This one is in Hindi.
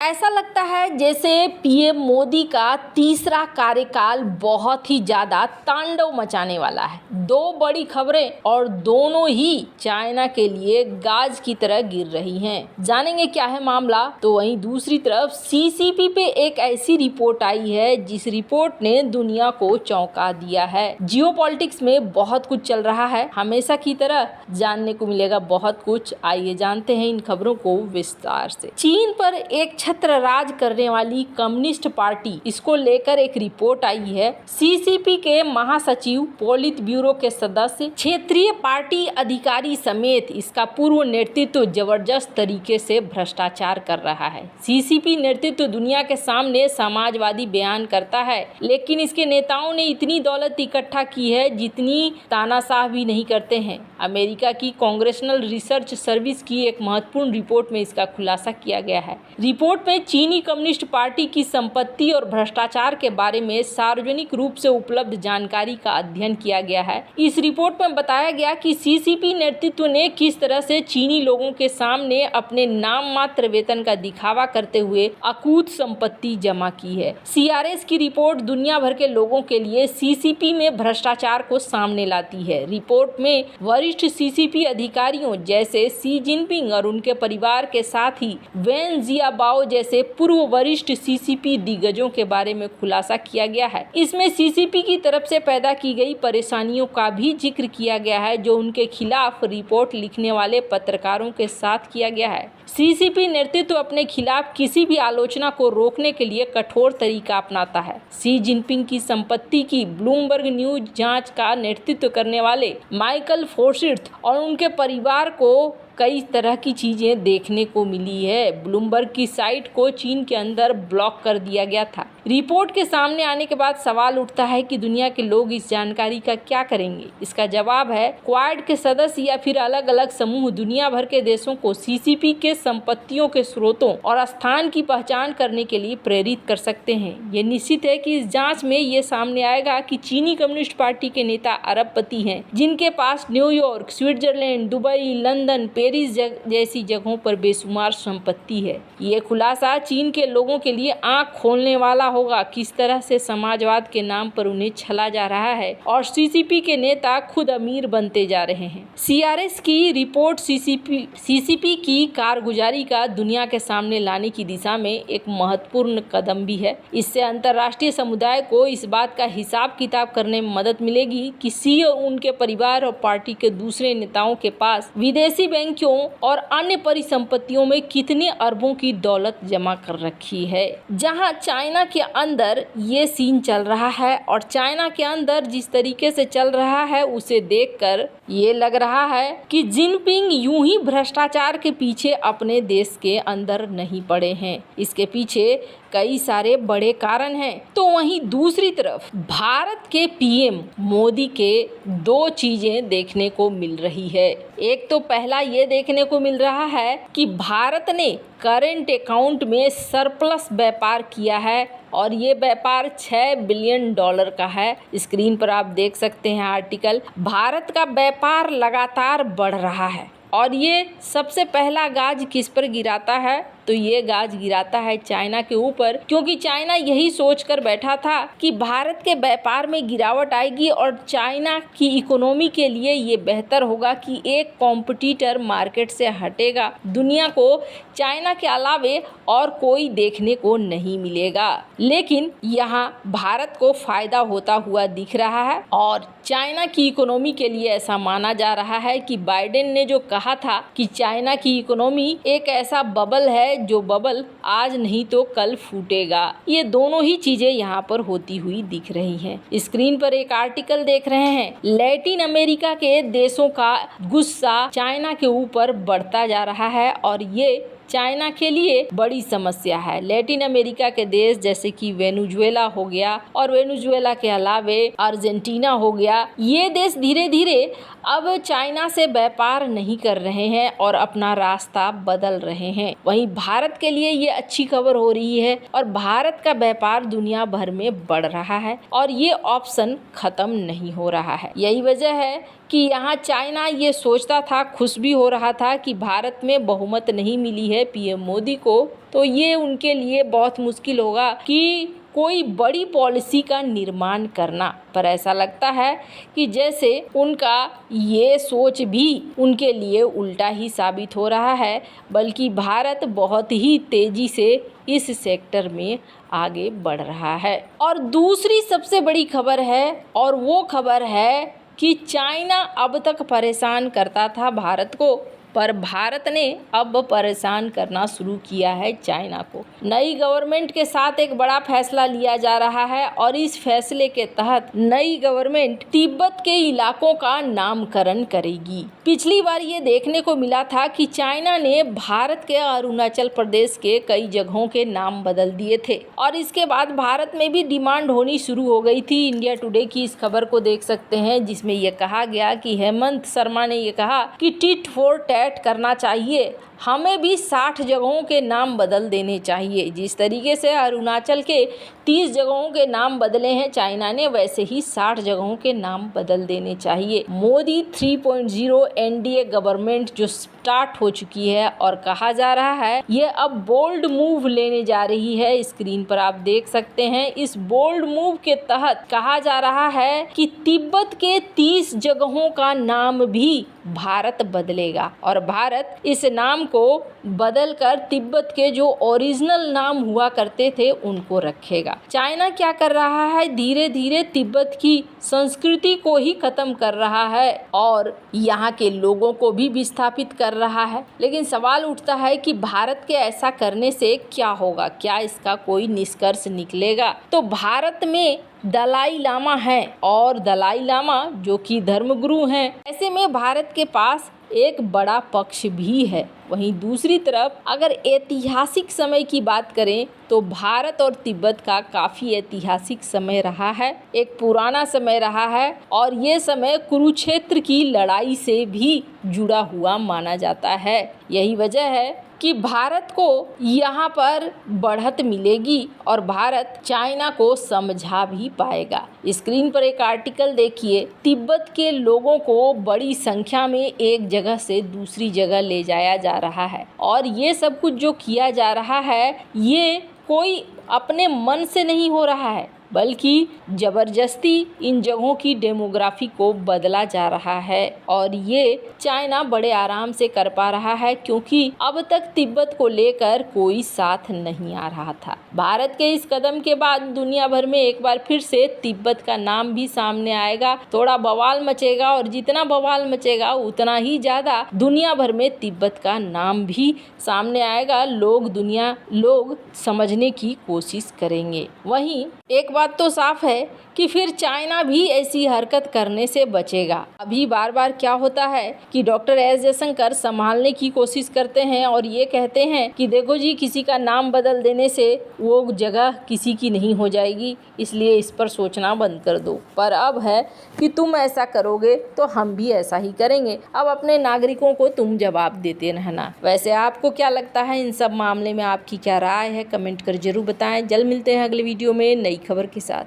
ऐसा लगता है जैसे पीएम मोदी का तीसरा कार्यकाल बहुत ही ज्यादा तांडव मचाने वाला है। दो बड़ी खबरें और दोनों ही चाइना के लिए गाज की तरह गिर रही हैं। जानेंगे क्या है मामला। तो वहीं दूसरी तरफ सीसीपी पे एक ऐसी रिपोर्ट आई है जिस रिपोर्ट ने दुनिया को चौंका दिया है। जियोपॉलिटिक्स में बहुत कुछ चल रहा है, हमेशा की तरह जानने को मिलेगा बहुत कुछ। आइए जानते हैं इन खबरों को विस्तार से। चीन पर एक छत्र राज करने वाली कम्युनिस्ट पार्टी, इसको लेकर एक रिपोर्ट आई है। सीसीपी के महासचिव, पोलित ब्यूरो के सदस्य, क्षेत्रीय पार्टी अधिकारी समेत इसका पूर्व नेतृत्व जबरदस्त तरीके से भ्रष्टाचार कर रहा है। सीसीपी नेतृत्व दुनिया के सामने समाजवादी बयान करता है, लेकिन इसके नेताओं ने इतनी दौलत इकट्ठा की है जितनी तानाशाह भी नहीं करते हैं। अमेरिका की कांग्रेशनल रिसर्च सर्विस की एक महत्वपूर्ण रिपोर्ट में इसका खुलासा किया गया है। रिपोर्ट में चीनी कम्युनिस्ट पार्टी की संपत्ति और भ्रष्टाचार के बारे में सार्वजनिक रूप से उपलब्ध जानकारी का अध्ययन किया गया है। इस रिपोर्ट में बताया गया कि सीसीपी नेतृत्व ने किस तरह से चीनी लोगों के सामने अपने नाम मात्र वेतन का दिखावा करते हुए अकूत संपत्ति जमा की है। सीआरएस की रिपोर्ट दुनिया भर के लोगों के लिए सीसीपी में भ्रष्टाचार को सामने लाती है। रिपोर्ट में वरिष्ठ सीसीपी अधिकारियों जैसे शी जिनपिंग और उनके परिवार के साथ ही वेन जियाबाओ जैसे पूर्व वरिष्ठ सीसीपी दिग्गजों के बारे में खुलासा किया गया है। इसमें सीसीपी की तरफ से पैदा की गई परेशानियों का भी जिक्र किया गया है, जो उनके खिलाफ रिपोर्ट लिखने वाले पत्रकारों के साथ किया गया है। सीसीपी नेतृत्व अपने खिलाफ किसी भी आलोचना को रोकने के लिए कठोर तरीका अपनाता है। शी जिनपिंग की संपत्ति की ब्लूमबर्ग न्यूज जांच का नेतृत्व करने वाले माइकल फोर्सिथ और उनके परिवार को कई तरह की चीजें देखने को मिली है। ब्लूमबर्ग की साइट को चीन के अंदर ब्लॉक कर दिया गया था। रिपोर्ट के सामने आने के बाद सवाल उठता है कि दुनिया के लोग इस जानकारी का क्या करेंगे। इसका जवाब है, क्वाड के सदस्य या फिर अलग अलग समूह दुनिया भर के देशों को सीसीपी के संपत्तियों के स्रोतों और स्थान की पहचान करने के लिए प्रेरित कर सकते हैं। ये निश्चित है कि इस जांच में ये सामने आएगा कि चीनी कम्युनिस्ट पार्टी के नेता अरबपति हैं, जिनके पास New York, Switzerland, Dubai, London, Paris जैसी जगहों पर बेशुमार संपत्ति है। ये खुलासा चीन के लोगों के लिए आंख खोलने वाला होगा, किस तरह से समाजवाद के नाम पर उन्हें छला जा रहा है और सीसीपी के नेता खुद अमीर बनते जा रहे हैं। सीआरएस की रिपोर्ट सीसीपी की कारगुजारी का दुनिया के सामने लाने की दिशा में एक महत्वपूर्ण कदम भी है। इससे अंतर्राष्ट्रीय समुदाय को इस बात का हिसाब किताब करने में मदद मिलेगी कि शी और उनके परिवार और पार्टी के दूसरे नेताओं के पास विदेशी बैंकों और अन्य परिसंपत्तियों में कितने अरबों की दौलत जमा कर रखी है। जहां चाइना के अंदर ये सीन चल रहा है और चाइना के अंदर जिस तरीके से चल रहा है उसे देखकर ये लग रहा है कि जिनपिंग यूं ही भ्रष्टाचार के पीछे अपने देश के अंदर नहीं पड़े हैं। इसके पीछे कई सारे बड़े कारण हैं। तो वहीं दूसरी तरफ भारत के पीएम मोदी के दो चीजें देखने को मिल रही है। एक तो पहला ये देखने को मिल रहा है कि भारत ने करेंट अकाउंट में सरप्लस व्यापार किया है और ये व्यापार $6 बिलियन का है। स्क्रीन पर आप देख सकते हैं आर्टिकल। भारत का व्यापार लगातार बढ़ रहा है और ये सबसे पहला गाज किस पर गिराता है, तो ये गाज गिराता है चाइना के ऊपर, क्योंकि चाइना यही सोचकर बैठा था कि भारत के व्यापार में गिरावट आएगी और चाइना की इकोनॉमी के लिए ये बेहतर होगा कि एक कॉम्पिटिटर मार्केट से हटेगा। दुनिया को चाइना के अलावे और कोई देखने को नहीं मिलेगा। लेकिन यहाँ भारत को फायदा होता हुआ दिख रहा है और चाइना की इकोनॉमी के लिए ऐसा माना जा रहा है कि बाइडेन ने जो कहा था कि चाइना की इकोनॉमी एक ऐसा बबल है जो बबल आज नहीं तो कल फूटेगा। ये दोनों ही चीजें यहाँ पर होती हुई दिख रही हैं। स्क्रीन पर एक आर्टिकल देख रहे हैं। लैटिन अमेरिका के देशों का गुस्सा चाइना के ऊपर बढ़ता जा रहा है और ये चाइना के लिए बड़ी समस्या है। लैटिन अमेरिका के देश जैसे कि वेनेजुएला हो गया और वेनेजुएला के अलावे अर्जेंटीना हो गया, ये देश धीरे धीरे अब चाइना से व्यापार नहीं कर रहे हैं और अपना रास्ता बदल रहे हैं। वहीं भारत के लिए ये अच्छी खबर हो रही है और भारत का व्यापार दुनिया भर में बढ़ रहा है और ये ऑप्शन खत्म नहीं हो रहा है। यही वजह है कि यहाँ चाइना ये सोचता था, खुश भी हो रहा था कि भारत में बहुमत नहीं मिली है पीएम मोदी को, तो ये उनके लिए बहुत मुश्किल होगा कि कोई बड़ी पॉलिसी का निर्माण करना। पर ऐसा लगता है कि जैसे उनका ये सोच भी उनके लिए उल्टा ही साबित हो रहा है, बल्कि भारत बहुत ही तेज़ी से इस सेक्टर में आगे बढ़ रहा है। और दूसरी सबसे बड़ी खबर है, और वो खबर है कि चाइना अब तक परेशान करता था भारत को, पर भारत ने अब परेशान करना शुरू किया है चाइना को। नई गवर्नमेंट के साथ एक बड़ा फैसला लिया जा रहा है और इस फैसले के तहत नई गवर्नमेंट तिब्बत के इलाकों का नामकरण करेगी। पिछली बार ये देखने को मिला था कि चाइना ने भारत के अरुणाचल प्रदेश के कई जगहों के नाम बदल दिए थे और इसके बाद भारत में भी डिमांड होनी शुरू हो गई थी। इंडिया टुडे की इस खबर को देख सकते हैं, जिसमें यह कहा गया कि हेमंत शर्मा ने यह कहा कि टिट फॉर टैट करना चाहिए, हमें भी 60 जगहों के नाम बदल देने चाहिए। जिस तरीके से अरुणाचल के 30 जगहों के नाम बदले हैं चाइना ने, वैसे ही 60 जगहों के नाम बदल देने चाहिए। मोदी 3.0 एनडीए गवर्नमेंट जो स्टार्ट हो चुकी है और कहा जा रहा है ये अब बोल्ड मूव लेने जा रही है। स्क्रीन पर आप देख सकते हैं, इस बोल्ड मूव के तहत कहा जा रहा है कि तिब्बत के 30 जगहों का नाम भी भारत बदलेगा और भारत इस नाम को बदलकर तिब्बत के जो ओरिजिनल नाम हुआ करते थे उनको रखेगा। चाइना क्या कर रहा है, धीरे धीरे तिब्बत की संस्कृति को ही खत्म कर रहा है और यहाँ के लोगों को भी विस्थापित कर रहा है। लेकिन सवाल उठता है कि भारत के ऐसा करने से क्या होगा, क्या इसका कोई निष्कर्ष निकलेगा? तो भारत में दलाई लामा है और दलाई लामा जो कि धर्मगुरु हैं, ऐसे में भारत के पास एक बड़ा पक्ष भी है। वहीं दूसरी तरफ अगर ऐतिहासिक समय की बात करें तो भारत और तिब्बत का काफ़ी ऐतिहासिक समय रहा है, एक पुराना समय रहा है और ये समय कुरुक्षेत्र की लड़ाई से भी जुड़ा हुआ माना जाता है। यही वजह है कि भारत को यहाँ पर बढ़त मिलेगी और भारत चाइना को समझा भी पाएगा। स्क्रीन पर एक आर्टिकल देखिए, तिब्बत के लोगों को बड़ी संख्या में एक जगह से दूसरी जगह ले जाया जा रहा है और ये सब कुछ जो किया जा रहा है ये कोई अपने मन से नहीं हो रहा है, बल्कि ज़बरदस्ती इन जगहों की डेमोग्राफी को बदला जा रहा है और ये चाइना बड़े आराम से कर पा रहा है क्योंकि अब तक तिब्बत को लेकर कोई साथ नहीं आ रहा था। भारत के इस कदम के बाद दुनिया भर में एक बार फिर से तिब्बत का नाम भी सामने आएगा, थोड़ा बवाल मचेगा और जितना बवाल मचेगा उतना ही ज़्यादा दुनिया भर में तिब्बत का नाम भी सामने आएगा। लोग समझने की कोशिश करेंगे। वहीं एक बात तो साफ है कि फिर चाइना भी ऐसी हरकत करने से बचेगा। अभी बार बार क्या होता है कि डॉक्टर एस जयशंकर संभालने की कोशिश करते हैं और ये कहते हैं कि देखो जी, किसी का नाम बदल देने से वो जगह किसी की नहीं हो जाएगी, इसलिए इस पर सोचना बंद कर दो। पर अब है कि तुम ऐसा करोगे तो हम भी ऐसा ही करेंगे। अब अपने नागरिकों को तुम जवाब देते रहना। वैसे आपको क्या लगता है इन सब मामले में, आपकी क्या राय है, कमेंट कर जरूर बताएं। जल्द मिलते हैं अगले वीडियो में नई खबर के साथ।